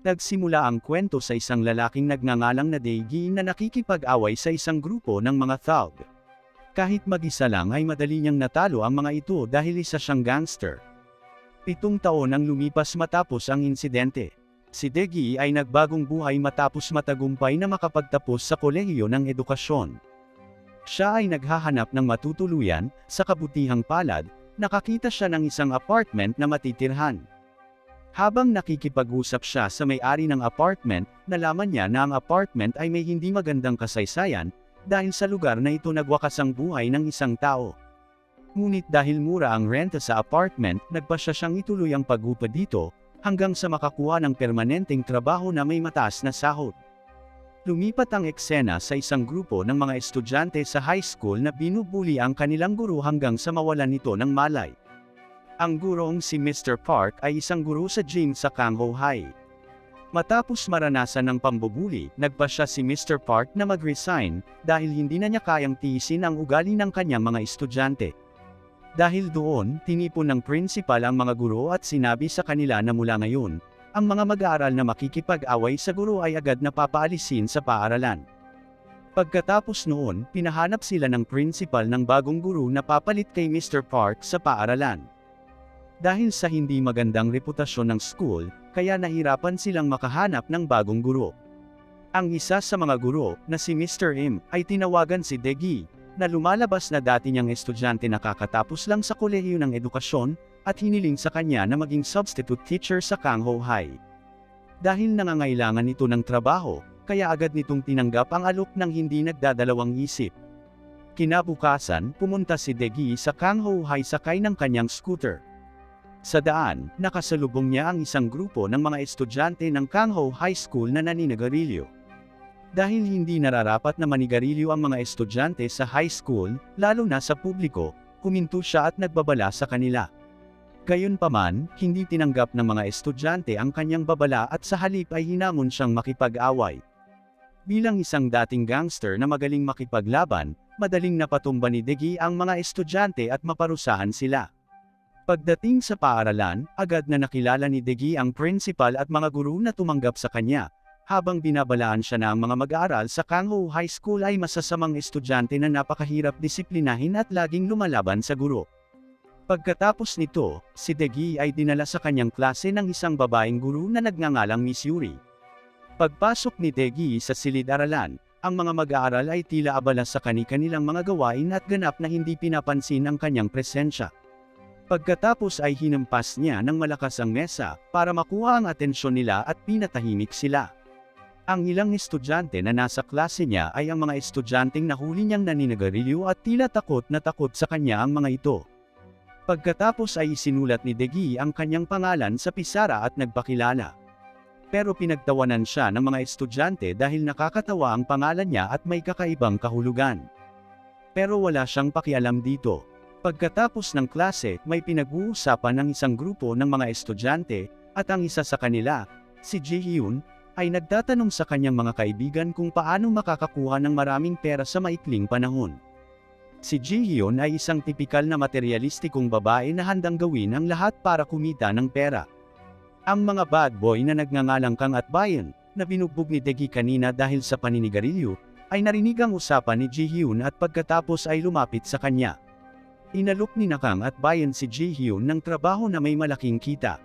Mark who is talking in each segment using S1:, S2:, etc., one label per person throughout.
S1: Nagsimula ang kwento sa isang lalaking nagngangalang na Daegi na nakikipag-away sa isang grupo ng mga thug. Kahit mag-isa lang ay madali niyang natalo ang mga ito dahil isa siyang gangster. 7 taon ang lumipas matapos ang insidente. Si Daegi ay nagbagong buhay matapos matagumpay na makapagtapos sa kolehiyo ng edukasyon. Siya ay naghahanap ng matutuluyan, sa kabutihang palad, nakakita siya ng isang apartment na matitirhan. Habang nakikipag-usap siya sa may-ari ng apartment, nalaman niya na ang apartment ay may hindi magandang kasaysayan, dahil sa lugar na ito nagwakas ang buhay ng isang tao. Ngunit dahil mura ang renta sa apartment, nagpasya siyang ituloy ang pag-upa dito, hanggang sa makakuha ng permanenteng trabaho na may mataas na sahod. Lumipat ang eksena sa isang grupo ng mga estudyante sa high school na binubuli ang kanilang guro hanggang sa mawalan nito ng malay. Ang gurong si Mr. Park ay isang guro sa gym sa Kangho High. Matapos maranasan ng pambubuli, nagpasya si Mr. Park na mag-resign, dahil hindi na niya kayang tiisin ang ugali ng kanyang mga estudyante. Dahil doon, tinipon ng principal ang mga guro at sinabi sa kanila na mula ngayon, ang mga mag-aaral na makikipag-away sa guro ay agad na papaalisin sa paaralan. Pagkatapos noon, pinahanap sila ng principal ng bagong guro na papalit kay Mr. Park sa paaralan. Dahil sa hindi magandang reputasyon ng school, kaya nahirapan silang makahanap ng bagong guro. Ang isa sa mga guro, na si Mr. M, ay tinawagan si Daegi, na lumalabas na dati niyang estudyante na kakatapos lang sa kolehiyo ng edukasyon, at hiniling sa kanya na maging substitute teacher sa Kangho High. Dahil nangangailangan ito ng trabaho, kaya agad nitong tinanggap ang alok ng hindi nagdadalawang isip. Kinabukasan, pumunta si Daegi sa Kangho High sakay ng kanyang scooter. Sa daan, nakasalubong niya ang isang grupo ng mga estudyante ng Kangho High School na naninigarilyo. Dahil hindi nararapat na manigarilyo ang mga estudyante sa high school, lalo na sa publiko, huminto siya at nagbabala sa kanila. Gayunpaman, hindi tinanggap ng mga estudyante ang kanyang babala at sa halip ay hinamon siyang makipag-away. Bilang isang dating gangster na magaling makipaglaban, madaling napatumba ni Daegi ang mga estudyante at maparusahan sila. Pagdating sa paaralan, agad na nakilala ni Daegi ang principal at mga guro na tumanggap sa kanya, habang binabalaan siya na ang mga mag-aaral sa Kangho High School ay masasamang estudyante na napakahirap disiplinahin at laging lumalaban sa guro. Pagkatapos nito, si Daegi ay dinala sa kanyang klase ng isang babaeng guro na nagngangalang Miss Yuri. Pagpasok ni Daegi sa silid-aralan, ang mga mag-aaral ay tila abala sa kani-kanilang mga gawain at ganap na hindi pinapansin ang kanyang presensya. Pagkatapos ay hinampas niya ng malakas ang mesa, para makuha ang atensyon nila at pinatahimik sila. Ang ilang estudyante na nasa klase niya ay ang mga estudyanteng nahuli niyang naninigarilyo at tila takot na takot sa kanya ang mga ito. Pagkatapos ay isinulat ni Daegi ang kanyang pangalan sa pisara at nagpakilala. Pero pinagtawanan siya ng mga estudyante dahil nakakatawa ang pangalan niya at may kakaibang kahulugan. Pero wala siyang pakialam dito. Pagkatapos ng klase, may pinag-uusapan ng isang grupo ng mga estudyante, at ang isa sa kanila, si Ji-hyun, ay nagtatanong sa kanyang mga kaibigan kung paano makakakuha ng maraming pera sa maikling panahon. Si Ji-hyun ay isang tipikal na materialistikong babae na handang gawin ang lahat para kumita ng pera. Ang mga bad boy na nagngangalang Kang at Bayan, na binugbog ni Daegi kanina dahil sa paninigarilyo, ay narinig ang usapan ni Ji-hyun at pagkatapos ay lumapit sa kanya. Inalok ni Kang at Bayan si Ji-hyun ng trabaho na may malaking kita.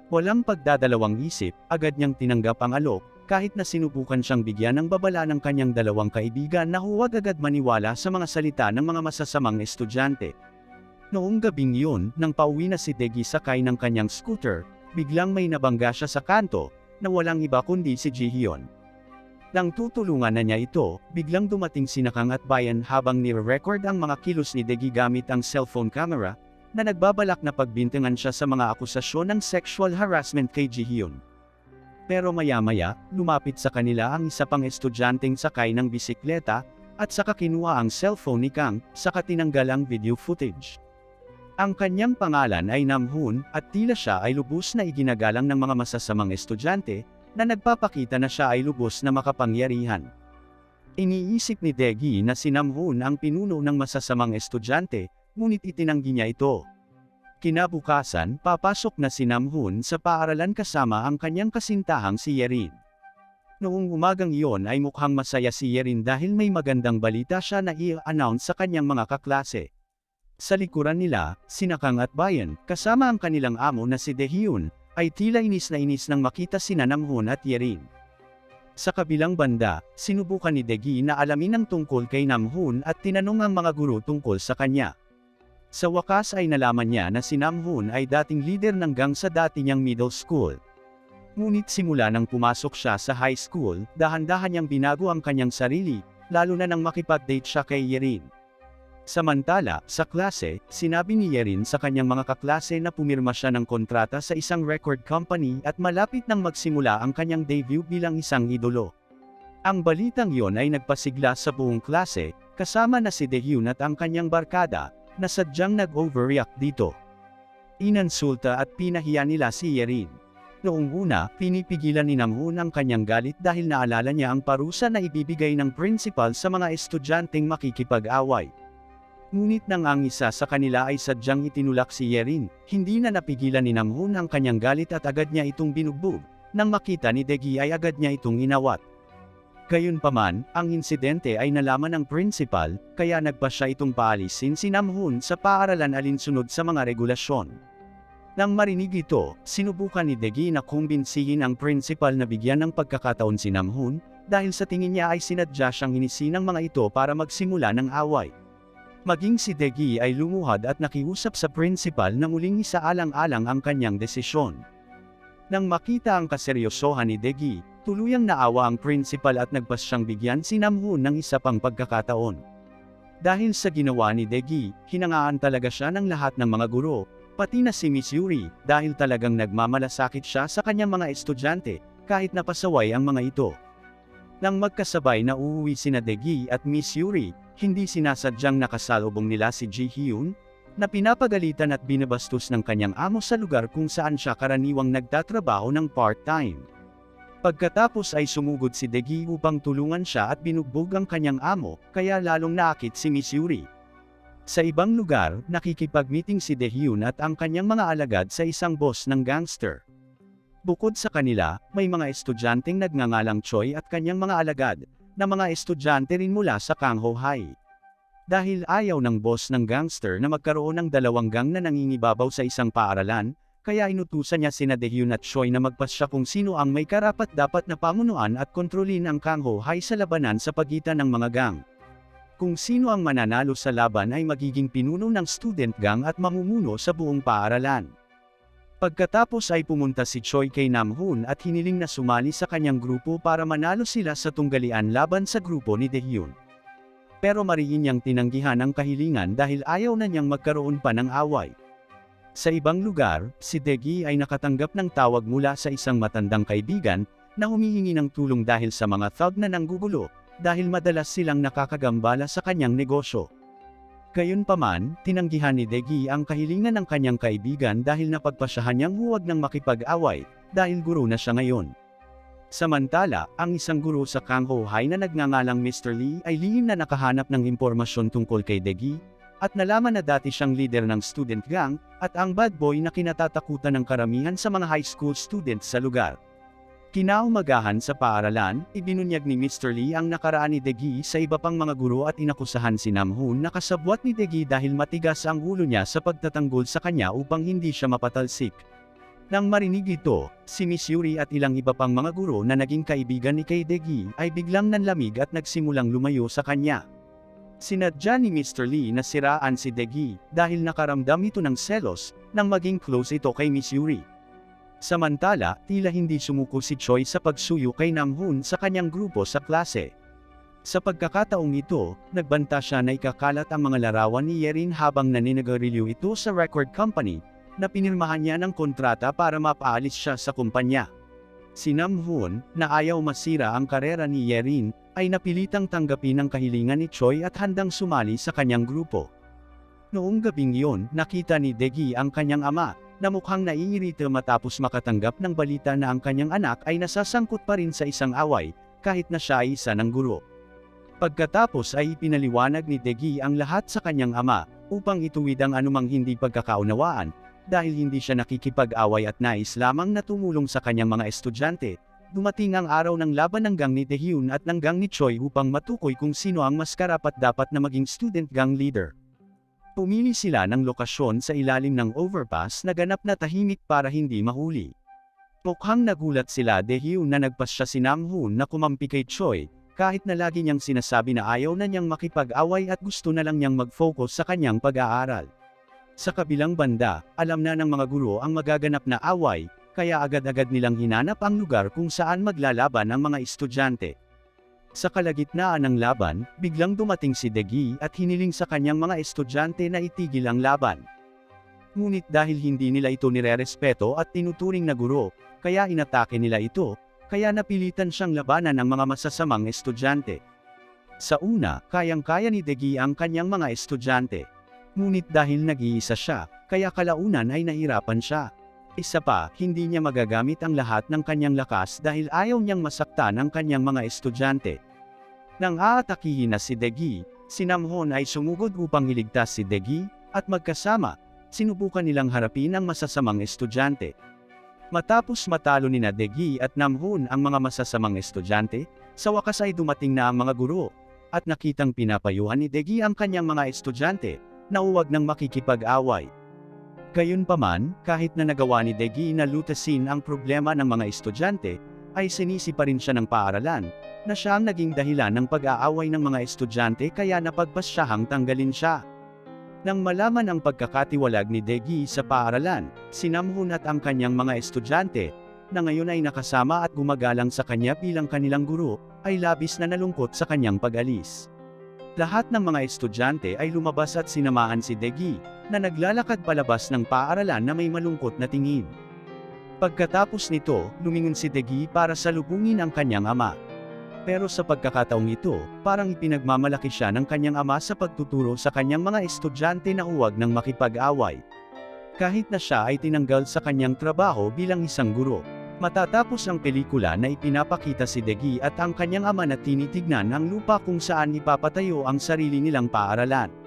S1: Walang pagdadalawang isip, agad niyang tinanggap ang alok, kahit na sinubukan siyang bigyan ng babala ng kanyang dalawang kaibigan na huwag agad maniwala sa mga salita ng mga masasamang estudyante. Noong gabing yun, nang pauwi na si Daegi sakay ng kanyang scooter, biglang may nabangga siya sa kanto, na walang iba kundi si Ji-hyun. Nang tutulungan na niya ito, biglang dumating si Kang at Bayan habang nire-record ang mga kilos ni Daegi gamit ang cellphone camera, na nagbabalak na pagbintangan siya sa mga akusasyon ng sexual harassment kay Ji-hyun. Pero maya-maya, lumapit sa kanila ang isa pang estudyanteng sakay ng bisikleta, at saka kinuha ang cellphone ni Kang, saka tinanggal ang video footage. Ang kanyang pangalan ay Namhoon, at tila siya ay lubos na iginagalang ng mga masasamang estudyante, na nagpapakita na siya ay lubos na makapangyarihan. Iniisip ni Daegi na si Namhoon ang pinuno ng masasamang estudyante, ngunit itinanggi niya ito. Kinabukasan, papasok na si Namhoon sa paaralan kasama ang kanyang kasintahang si Yerin. Noong umagang iyon ay mukhang masaya si Yerin dahil may magandang balita siya na i-announce sa kanyang mga kaklase. Sa likuran nila, sina Kang at Bayan, kasama ang kanilang amo na si Daehyun, ay tila inis na inis nang makita sina Namhoon at Yerin. Sa kabilang banda, sinubukan ni Daegi na alamin ang tungkol kay Namhoon at tinanong ang mga guro tungkol sa kanya. Sa wakas ay nalaman niya na si Namhoon ay dating leader ng gang sa dati niyang middle school. Ngunit simula nang pumasok siya sa high school, dahan-dahan niyang binago ang kanyang sarili, lalo na nang makipag-date siya kay Yerin. Samantala, sa klase, sinabi ni Yerin sa kanyang mga kaklase na pumirma siya ng kontrata sa isang record company at malapit nang magsimula ang kanyang debut bilang isang idolo. Ang balitang iyon ay nagpasigla sa buong klase, kasama na si Daehyun at ang kanyang barkada, na sadyang nag-overreact dito. Inansulta at pinahiya nila si Yerin. Noong una, pinipigilan ni Namhoon ang kanyang galit dahil naalala niya ang parusa na ibibigay ng principal sa mga estudyanteng makikipag-away. Ngunit nang ang isa sa kanila ay sadyang itinulak si Yerin, hindi na napigilan ni Namhoon ang kanyang galit at agad niya itong binugbog. Nang makita ni Daegi ay agad niya itong inawat. Gayunpaman, ang insidente ay nalaman ng principal, kaya nagpa siya itong paalisin si Namhoon sa paaralan alinsunod sa mga regulasyon. Nang marinig ito, sinubukan ni Daegi na kumbinsihin ang principal na bigyan ng pagkakataon si Namhoon, dahil sa tingin niya ay sinadya siyang inisi ng mga ito para magsimula ng away. Maging si Daegi ay lumuhad at nakiusap sa principal na muling isaalang-alang ang kanyang desisyon. Nang makita ang kaseryosohan ni Daegi, tuluyang naawa ang principal at nagpas siyang bigyan si Namhoon ng isa pang pagkakataon. Dahil sa ginawa ni Daegi, hinangaan talaga siya ng lahat ng mga guro, pati na si Miss Yuri, dahil talagang nagmamalasakit siya sa kanyang mga estudyante, kahit napasaway ang mga ito. Nang magkasabay na uuwi sina Daegi at Miss Yuri, hindi sinasadyang nakasalubong nila si Ji-hyun, na pinapagalitan at binabastos ng kanyang amo sa lugar kung saan siya karaniwang nagtatrabaho ng part-time. Pagkatapos ay sumugod si Daegi upang tulungan siya at binugbog ang kanyang amo, kaya lalong naakit si Miss Yuri. Sa ibang lugar, nakikipag-meeting si Daehyun at ang kanyang mga alagad sa isang boss ng gangster. Bukod sa kanila, may mga estudyanteng nagngangalang Choi at kanyang mga alagad, na mga estudyante rin mula sa Kangho High. Dahil ayaw ng boss ng gangster na magkaroon ng dalawang gang na nangingibabaw sa isang paaralan, kaya inutusan niya sina Daehyun at Choi na magpasya kung sino ang may karapat-dapat na pamunuan at kontrolin ang Kangho High sa labanan sa pagitan ng mga gang. Kung sino ang mananalo sa laban ay magiging pinuno ng student gang at mamumuno sa buong paaralan. Pagkatapos ay pumunta si Choi kay Namhoon at hiniling na sumali sa kanyang grupo para manalo sila sa tunggalian laban sa grupo ni Daehyun. Pero mariin niyang tinanggihan ang kahilingan dahil ayaw na niyang magkaroon pa ng away. Sa ibang lugar, si Daegi ay nakatanggap ng tawag mula sa isang matandang kaibigan, na humihingi ng tulong dahil sa mga thug na nanggugulo, dahil madalas silang nakakagambala sa kanyang negosyo. Gayunpaman, tinanggihan ni Daegi ang kahilingan ng kanyang kaibigan dahil napagpasyahan niyang huwag nang makipag-away, dahil guro na siya ngayon. Samantala, ang isang guro sa Kangho High na nagngangalang Mr. Lee ay lihim na nakahanap ng impormasyon tungkol kay Daegi, at nalaman na dati siyang leader ng student gang, at ang bad boy na kinatatakutan ng karamihan sa mga high school students sa lugar. Kinaumagahan sa paaralan, ibinunyag ni Mr. Lee ang nakaraan ni Daegi sa iba pang mga guro at inakusahan si Namhoon na kasabwat ni Daegi dahil matigas ang ulo niya sa pagtatanggol sa kanya upang hindi siya mapatalsik. Nang marinig ito, si Miss Yuri at ilang iba pang mga guro na naging kaibigan ni kay Daegi ay biglang nanlamig at nagsimulang lumayo sa kanya. Sinadya ni Mr. Lee na siraan si Daegi, dahil nakaramdam ito ng selos, nang maging close ito kay Miss Yuri. Samantala, tila hindi sumuko si Choi sa pagsuyo kay Namhoon sa kanyang grupo sa klase. Sa pagkakataong ito, nagbanta siya na ikakalat ang mga larawan ni Yerin habang naninigarilyo ito sa record company, na pinirmahan niya ng kontrata para mapaalis siya sa kumpanya. Si Namhoon, na ayaw masira ang karera ni Yerin, ay napilitang tanggapin ang kahilingan ni Choi at handang sumali sa kanyang grupo. Noong gabing iyon, nakita ni Daegi ang kanyang ama, na mukhang naiirita matapos makatanggap ng balita na ang kanyang anak ay nasasangkot pa rin sa isang away, kahit na siya ay isa ng guro. Pagkatapos ay ipinaliwanag ni Daegi ang lahat sa kanyang ama, upang ituwid ang anumang hindi pagkakaunawaan, dahil hindi siya nakikipag-away at nais lamang na tumulong sa kanyang mga estudyante. Dumating ang araw ng laban ng gang ni Daehyun at ng gang ni Choi upang matukoy kung sino ang mas karapat-dapat na maging student gang leader. Pumili sila ng lokasyon sa ilalim ng overpass na ganap na tahimik para hindi mahuli. Mukhang nagulat sila Daehyun na nagpasya si Namhoon na kumampi kay Choi, kahit na lagi niyang sinasabi na ayaw na niyang makipag-away at gusto na lang niyang mag-focus sa kanyang pag-aaral. Sa kabilang banda, alam na ng mga guro ang magaganap na away, kaya agad-agad nilang hinanap ang lugar kung saan maglalaban ang mga estudyante. Sa kalagitnaan ng laban, biglang dumating si Daegi at hiniling sa kanyang mga estudyante na itigil ang laban. Ngunit dahil hindi nila ito nirerespeto at tinuturing na guro, kaya inatake nila ito, kaya napilitan siyang labanan ng mga masasamang estudyante. Sa una, kayang-kaya ni Daegi ang kanyang mga estudyante. Ngunit dahil nag-iisa siya, kaya kalaunan ay nahirapan siya. Isa pa, hindi niya magagamit ang lahat ng kanyang lakas dahil ayaw niyang masaktan ang kanyang mga estudyante. Nang aatakihin na si Daegi, si Namhoon ay sumugod upang iligtas si Daegi, at magkasama, sinubukan nilang harapin ang masasamang estudyante. Matapos matalo ni Daegi at Namhoon ang mga masasamang estudyante, sa wakas ay dumating na ang mga guro, at nakitang pinapayuhan ni Daegi ang kanyang mga estudyante, na huwag nang makikipag-away. Gayunpaman, kahit na nagawa ni Daegi na lutasin ang problema ng mga estudyante, ay sinisi pa rin siya ng paaralan, na siya ang naging dahilan ng pag-aaway ng mga estudyante kaya napagpasyahang tanggalin siya. Nang malaman ang pagkakatiwalag ni Daegi sa paaralan, si Namhoon at ang kanyang mga estudyante, na ngayon ay nakasama at gumagalang sa kanya bilang kanilang guro, ay labis na nalungkot sa kanyang pag-alis. Lahat ng mga estudyante ay lumabas at sinamaan si Daegi, na naglalakad palabas ng paaralan na may malungkot na tingin. Pagkatapos nito, lumingon si Daegi para salubungin ang kanyang ama. Pero sa pagkakataong ito, parang ipinagmamalaki siya ng kanyang ama sa pagtuturo sa kanyang mga estudyante na huwag nang makipag-away. Kahit na siya ay tinanggal sa kanyang trabaho bilang isang guro. Matatapos ang pelikula na ipinapakita si Daegi at ang kanyang ama na tinitignan ang lupa kung saan ipapatayo ang sarili nilang paaralan.